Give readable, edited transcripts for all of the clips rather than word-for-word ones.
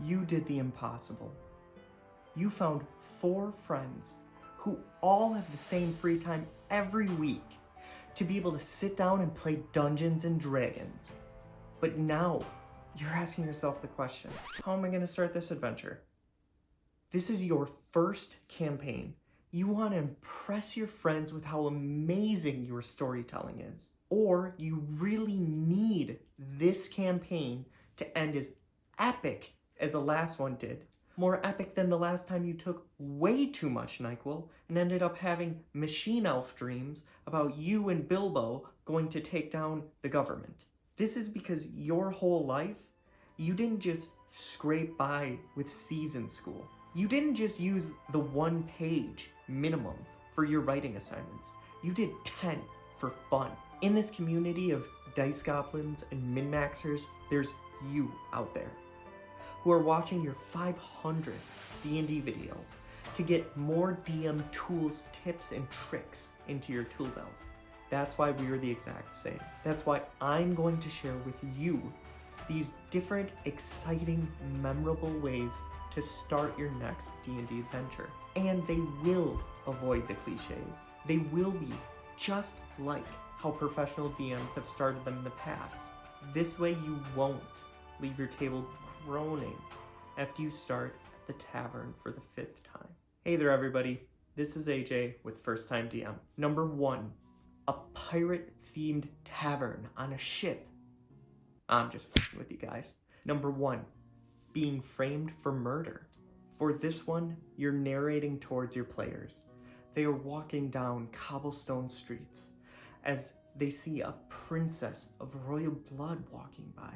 You did the impossible. You found 4 friends who all have the same free time every week to be able to sit down and play Dungeons and Dragons. But now, you're asking yourself the question, how am I going to start this adventure? This is your first campaign. You want to impress your friends with how amazing your storytelling is. Or you really need this campaign to end as epic as the last one did. More epic than the last time you took way too much NyQuil and ended up having machine elf dreams about you and Bilbo going to take down the government. This is because your whole life, you didn't just scrape by with season school. You didn't just use the 1 page minimum for your writing assignments. You did 10 for fun. In this community of dice goblins and min-maxers, there's you out there who are watching your 500th D&D video to get more DM tools, tips, and tricks into your tool belt. That's why we are the exact same. That's why I'm going to share with you these different, exciting, memorable ways to start your next D&D adventure. And they will avoid the cliches. They will be just like how professional DMs have started them in the past. This way you won't leave your table groaning after you start the tavern for the 5th time. Hey there everybody, this is AJ with First Time DM. Number 1, a pirate-themed tavern on a ship. I'm just fucking with you guys. Number 1, being framed for murder. For this one, you're narrating towards your players. They are walking down cobblestone streets as they see a princess of royal blood walking by.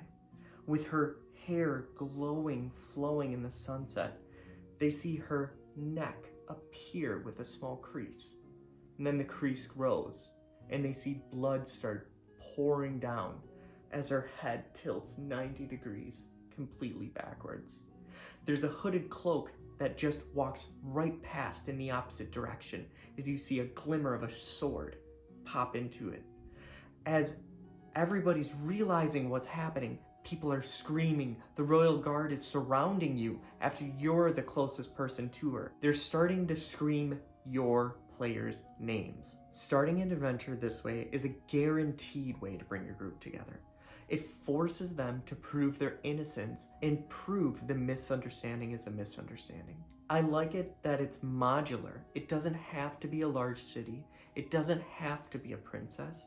With her hair glowing, flowing in the sunset, they see her neck appear with a small crease. And then the crease grows, and they see blood start pouring down as her head tilts 90 degrees, completely backwards. There's a hooded cloak that just walks right past in the opposite direction as you see a glimmer of a sword pop into it. As everybody's realizing what's happening, people are screaming, the royal guard is surrounding you after you're the closest person to her. They're starting to scream your players' names. Starting an adventure this way is a guaranteed way to bring your group together. It forces them to prove their innocence and prove the misunderstanding is a misunderstanding. I like it that it's modular. It doesn't have to be a large city. It doesn't have to be a princess.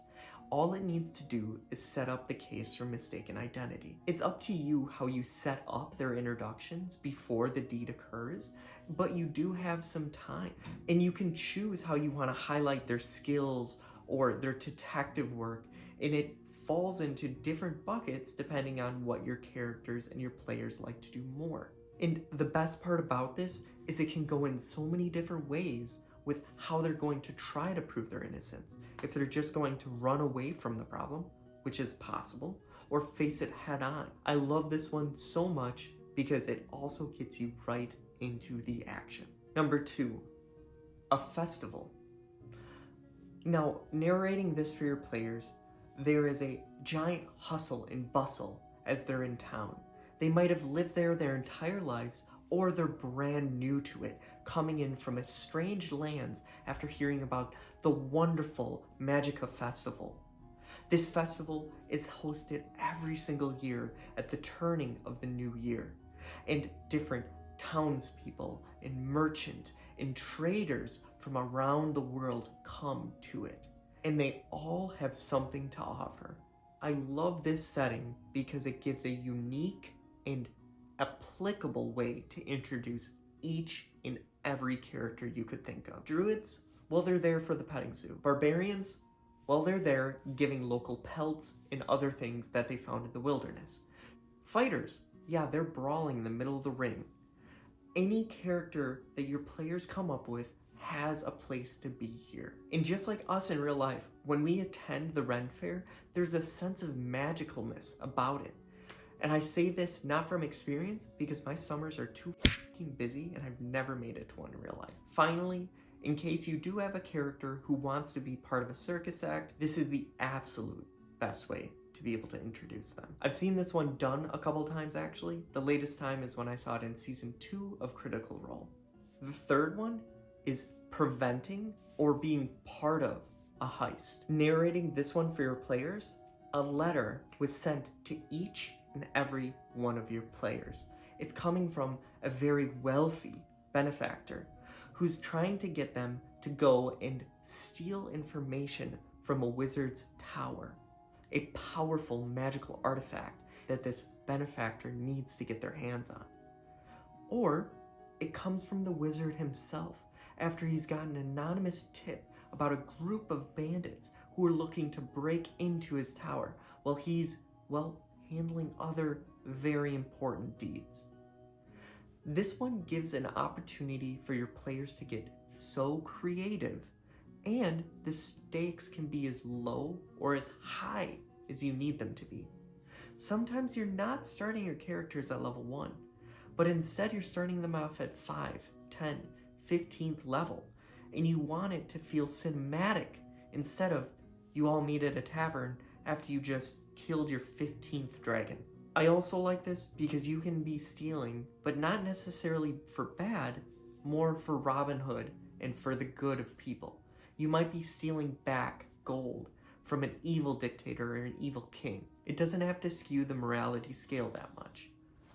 All it needs to do is set up the case for mistaken identity. It's up to you how you set up their introductions before the deed occurs, but you do have some time. And you can choose how you want to highlight their skills or their detective work, and it falls into different buckets depending on what your characters and your players like to do more. And the best part about this is it can go in so many different ways with how they're going to try to prove their innocence. If they're just going to run away from the problem, which is possible, or face it head on. I love this one so much because it also gets you right into the action. Number 2, a festival. Now, narrating this for your players, there is a giant hustle and bustle as they're in town. They might have lived there their entire lives, or they're brand new to it, coming in from a strange lands after hearing about the wonderful Magica Festival. This festival is hosted every single year at the turning of the new year, and different townspeople and merchants and traders from around the world come to it, and they all have something to offer. I love this setting because it gives a unique and applicable way to introduce each and every character you could think of. Druids, well, they're there for the petting zoo. Barbarians, well, they're there giving local pelts and other things that they found in the wilderness. Fighters, yeah, they're brawling in the middle of the ring. Any character that your players come up with has a place to be here. And just like us in real life, when we attend the Ren Fair, there's a sense of magicalness about it. And I say this not from experience because my summers are too fucking busy and I've never made it to one in real life. Finally, in case you do have a character who wants to be part of a circus act, this is the absolute best way to be able to introduce them. I've seen this one done a couple times actually. The latest time is when I saw it in season 2 of Critical Role. The third one is preventing or being part of a heist. Narrating this one for your players, a letter was sent to each and every one of your players. It's coming from a very wealthy benefactor who's trying to get them to go and steal information from a wizard's tower, a powerful magical artifact that this benefactor needs to get their hands on. Or it comes from the wizard himself after he's got an anonymous tip about a group of bandits who are looking to break into his tower while he's, well, handling other very important deeds. This one gives an opportunity for your players to get so creative, and the stakes can be as low or as high as you need them to be. Sometimes you're not starting your characters at level 1, but instead you're starting them off at 5, 10, 15th level, and you want it to feel cinematic instead of you all meet at a tavern after you just killed your 15th dragon. I also like this because you can be stealing, but not necessarily for bad, more for Robin Hood and for the good of people. You might be stealing back gold from an evil dictator or an evil king. It doesn't have to skew the morality scale that much.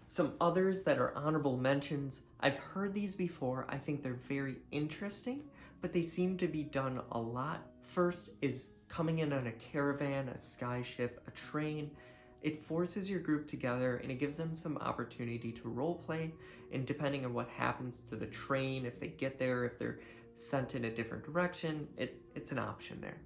Some others that are honorable mentions, I've heard these before, I think they're very interesting, but they seem to be done a lot. First is coming in on a caravan, a skyship, a train. It forces your group together and it gives them some opportunity to roleplay, and depending on what happens to the train, if they get there, if they're sent in a different direction, it's an option there.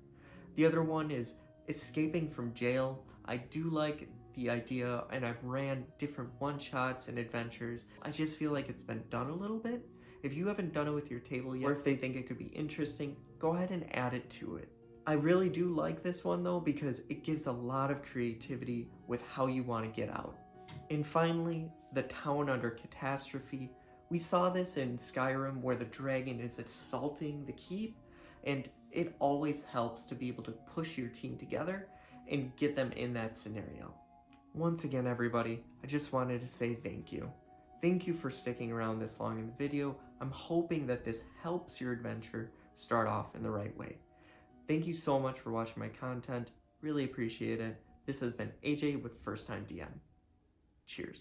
The other one is escaping from jail. I do like the idea, and I've ran different one-shots and adventures. I just feel like it's been done a little bit. If you haven't done it with your table yet, or if they think it could be interesting, go ahead and add it to it. I really do like this one though because it gives a lot of creativity with how you want to get out. And finally, the town under catastrophe. We saw this in Skyrim where the dragon is assaulting the keep, and it always helps to be able to push your team together and get them in that scenario. Once again, everybody, I just wanted to say thank you. Thank you for sticking around this long in the video. I'm hoping that this helps your adventure start off in the right way. Thank you so much for watching my content. Really appreciate it. This has been AJ with First Time DM. Cheers.